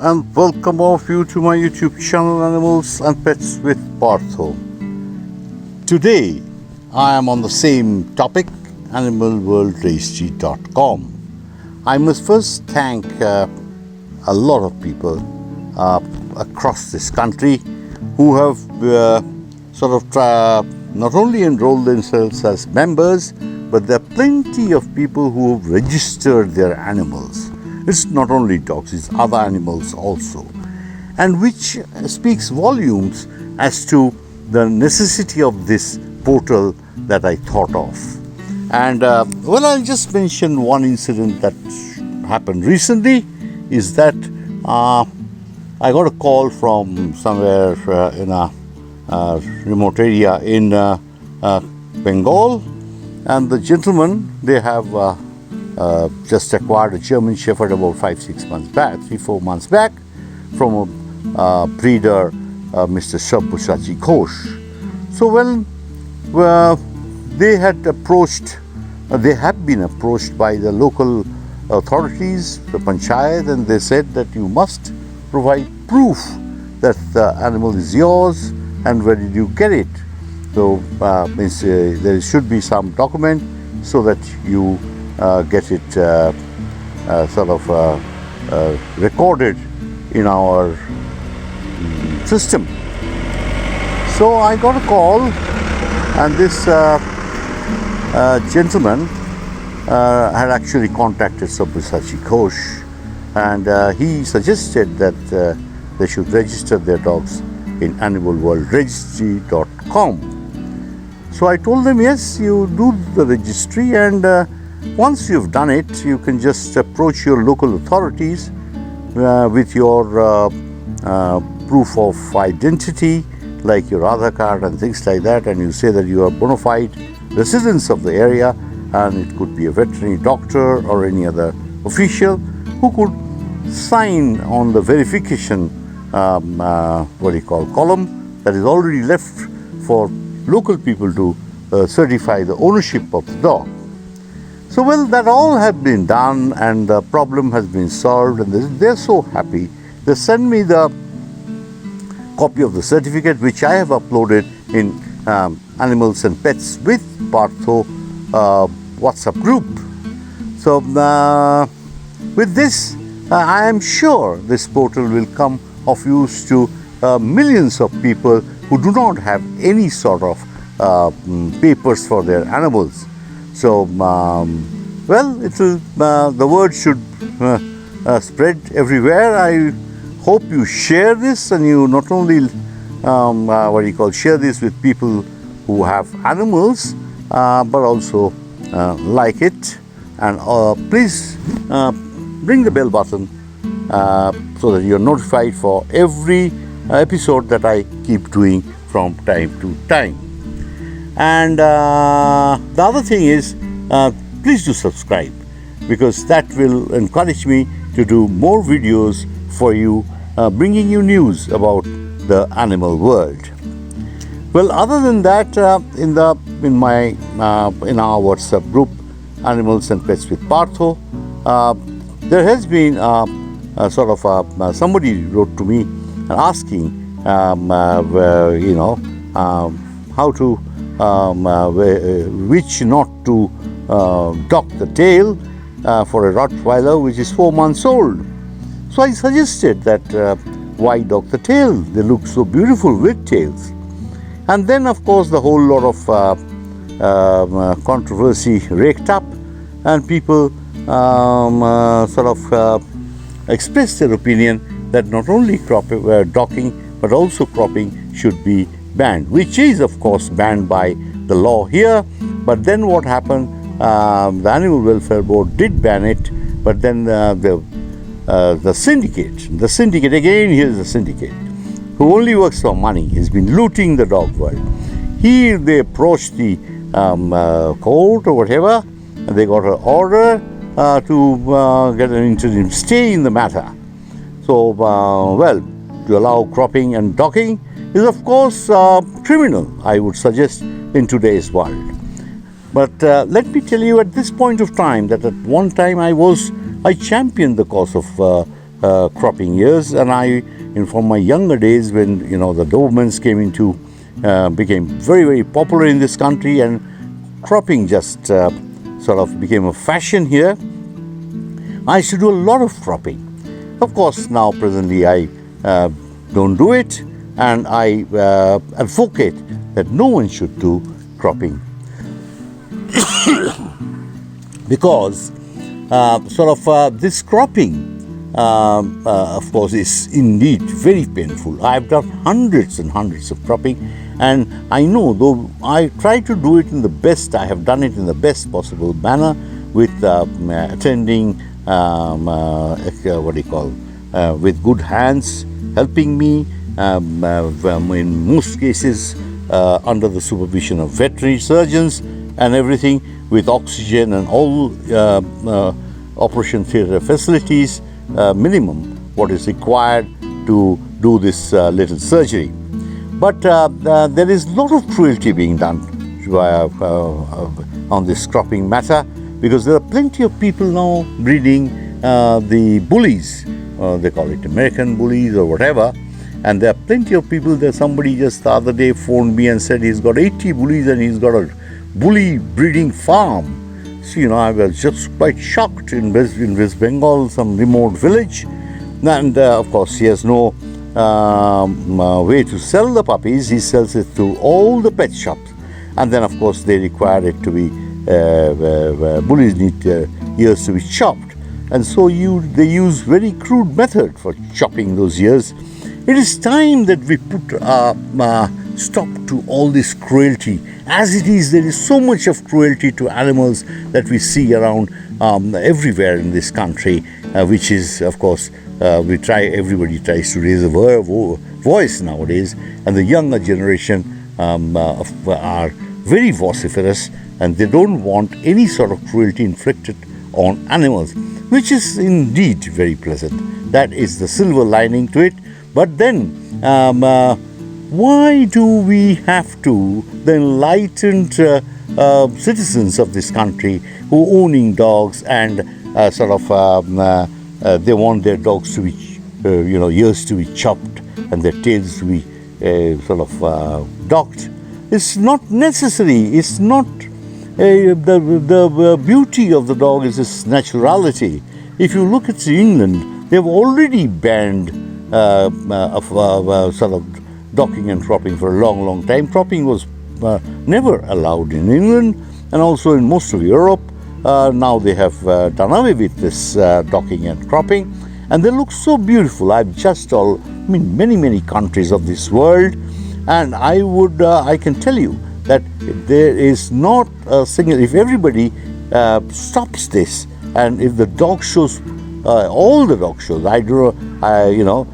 and welcome all of you to my YouTube channel Animals and Pets with Partha. Today I am on the same topic, animalworldregistry.com. I must first thank a lot of people across this country who have not only enrolled themselves as members, but there are plenty of people who have registered their animals. It's not only dogs, it's other animals also, and which speaks volumes as to the necessity of this portal that I thought of. And I'll just mention one incident that happened recently, is that I got a call from somewhere in a remote area in Bengal, and the gentlemen, they have just acquired a German Shepherd about 3-4 months back from a breeder, Mr. Chatterjee. So when they have been approached by the local authorities, the panchayat, and they said that you must provide proof that the animal is yours and where did you get it. So there should be some document so that you get it recorded in our system. So I got a call, and this gentleman had actually contacted Sabyasachi Ghosh, and he suggested that they should register their dogs in animalworldregistry.com. So I told them, yes, you do the registry, and once you've done it, you can just approach your local authorities with your proof of identity, like your Aadhaar card and things like that, and you say that you are bona fide residents of the area, and it could be a veterinary doctor or any other official who could sign on the verification column that is already left for local people to certify the ownership of the dog. So that all have been done, and the problem has been solved, and they're so happy. They send me the copy of the certificate, which I have uploaded in Animals and Pets with Partha WhatsApp group. So with this, I am sure this portal will come of use to millions of people who do not have any sort of papers for their animals. So, the word should spread everywhere. I hope you share this, and you not only share this with people who have animals, but also like it, and please ring the bell button so that you're notified for every episode that I keep doing from time to time. And the other thing is, please do subscribe, because that will encourage me to do more videos for you, bringing you news about the animal world. Well, other than that, in our WhatsApp group, Animals and Pets with Partha, there has been somebody wrote to me asking how to which not to dock the tail for a Rottweiler which is 4 months old. So I suggested that why dock the tail? They look so beautiful with tails. And then, of course, the whole lot of controversy raked up, and people expressed their opinion that not only docking but also cropping should be banned, which is of course banned by the law here. But then what happened, the Animal Welfare Board did ban it, but then the syndicate again, here's the syndicate who only works for money, has been looting the dog world. They approached the court or whatever, and they got an order to get an interim stay in the matter. So to allow cropping and docking is of course criminal, I would suggest, in today's world. But let me tell you at this point of time that at one time I championed the cause of cropping years. And from my younger days, when the Dobermans became very, very popular in this country, and cropping just sort of became a fashion here, I used to do a lot of cropping. Of course, now presently I don't do it, and I advocate that no one should do cropping because this cropping of course is indeed very painful. I've done hundreds and hundreds of cropping, and I know, though I try to do it in the best, I have done it in the best possible manner with attending with good hands helping me, in most cases under the supervision of veterinary surgeons and everything, with oxygen and all operation theatre facilities, minimum what is required to do this little surgery. But there is a lot of cruelty being done on this cropping matter, because there are plenty of people now breeding the bullies. They call it American bullies or whatever. And there are plenty of people. There's somebody just the other day phoned me and said he's got 80 bullies and he's got a bully breeding farm. So, I was just quite shocked in West Bengal, some remote village. And of course, he has no way to sell the puppies. He sells it to all the pet shops. And then, of course, they require it to be, bullies need ears to be chopped. And so they use very crude method for chopping those ears. It is time that we put a stop to all this cruelty. As it is, there is so much of cruelty to animals that we see around everywhere in this country, which is, of course, everybody tries to raise a voice nowadays, and the younger generation are very vociferous, and they don't want any sort of cruelty inflicted on animals, which is indeed very pleasant. That is the silver lining to it. But then, why do we have to, the enlightened citizens of this country who owning dogs and they want their dogs to be, ears to be chopped and their tails to be docked? It's not necessary. It's not. The beauty of the dog is its naturality. If you look at England, they've already banned docking and cropping for a long, long time. Cropping was never allowed in England and also in most of Europe. Now they have done away with this docking and cropping, and they look so beautiful. Many, many countries of this world, and I can tell you that there is not a single, if everybody stops this, and if the dog shows, all the dog shows,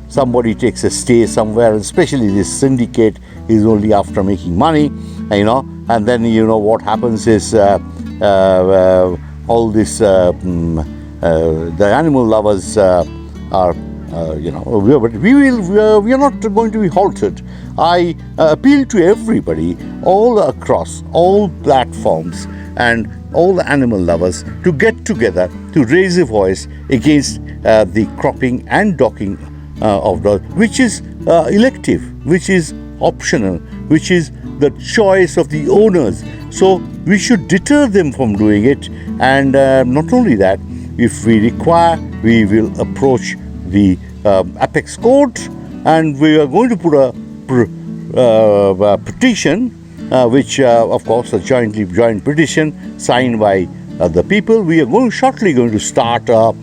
somebody takes a stay somewhere, especially this syndicate is only after making money, and then what happens is all this, the animal lovers are, but we are not going to be halted. I appeal to everybody, all across, all platforms, and all the animal lovers to get together to raise a voice against the cropping and docking of dogs, which is elective, which is optional, which is the choice of the owners. So we should deter them from doing it. And not only that, if we require, we will approach the apex court, and we are going to put a petition, which of course a joint petition signed by the people. We are shortly going to start a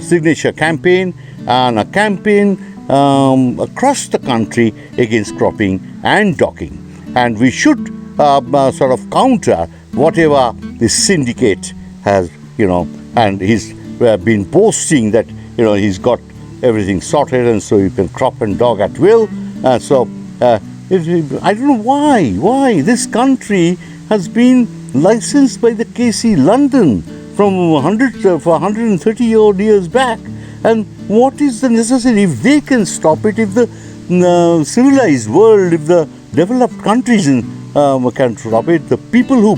signature campaign, and a campaign across the country against cropping and docking. And we should counter whatever this syndicate has, and he's been boasting that he's got everything sorted, and so you can crop and dog at will. I don't know why this country has been licensed by the KC London from 130 odd years back. And what is the necessity? If they can stop it, if the civilized world, if the developed countries can stop it, the people who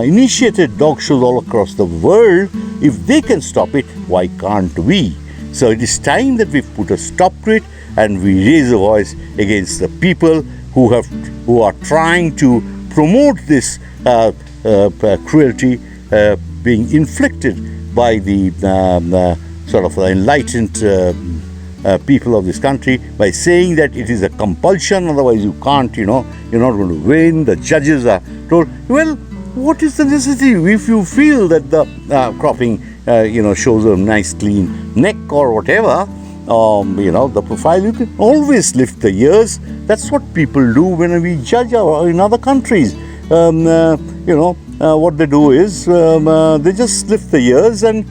initiated dog shows all across the world, If they can stop it, why can't we? So it is time that we put a stop to it and we raise a voice against the people who are trying to promote this cruelty being inflicted by the sort of enlightened people of this country by saying that it is a compulsion, otherwise you can't, you're not going to win. The judges are told, well, what is the necessity? If you feel that the cropping, shows a nice clean neck or whatever, the profile, you can always lift the ears. That's what people do when we judge in other countries. What they do is they just lift the ears and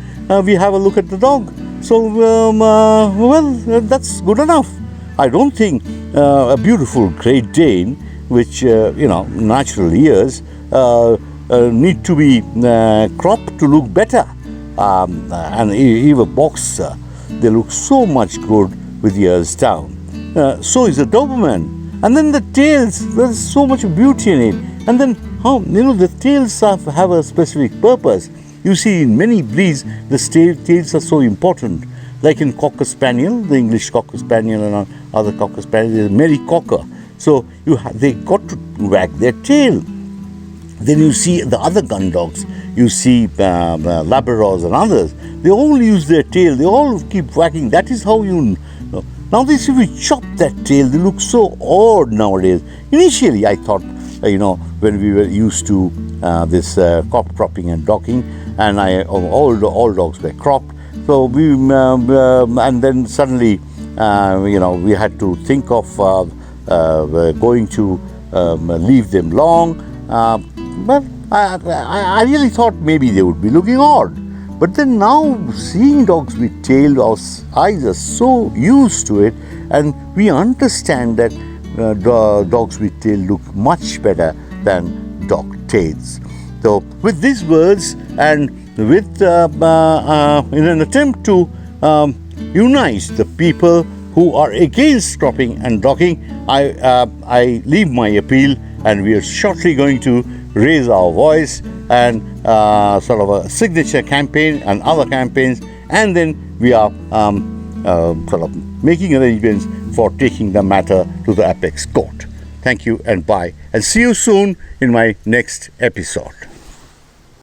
we have a look at the dog. So, that's good enough. I don't think a beautiful Great Dane, which, natural ears, need to be cropped to look better. And even boxer, they look so much good with ears down. So is a Doberman. And then the tails, there's so much beauty in it. And then the tails have a specific purpose. You see, in many breeds, the tails are so important. Like in Cocker Spaniel, the English Cocker Spaniel and other Cocker Spaniel, there's Mary Cocker. So they got to wag their tail. Then you see the other gun dogs. You see Labradors and others. They all use their tail. They all keep wagging. That is how you know. Now, if we chop that tail, they look so odd nowadays. Initially, I thought, when we were used to this cropping and docking, and all dogs were cropped. So and then suddenly, we had to think of going to leave them long. But I really thought maybe they would be looking odd. But then now, seeing dogs with tail, our eyes are so used to it, and we understand that dogs with tail look much better than dog tails. So, with these words, and with in an attempt to unite the people who are against cropping and docking, I leave my appeal, and we are shortly going to raise our voice and sort of a signature campaign and other campaigns, and then we are sort of making arrangements for taking the matter to the apex court. Thank you and bye, and see you soon in my next episode.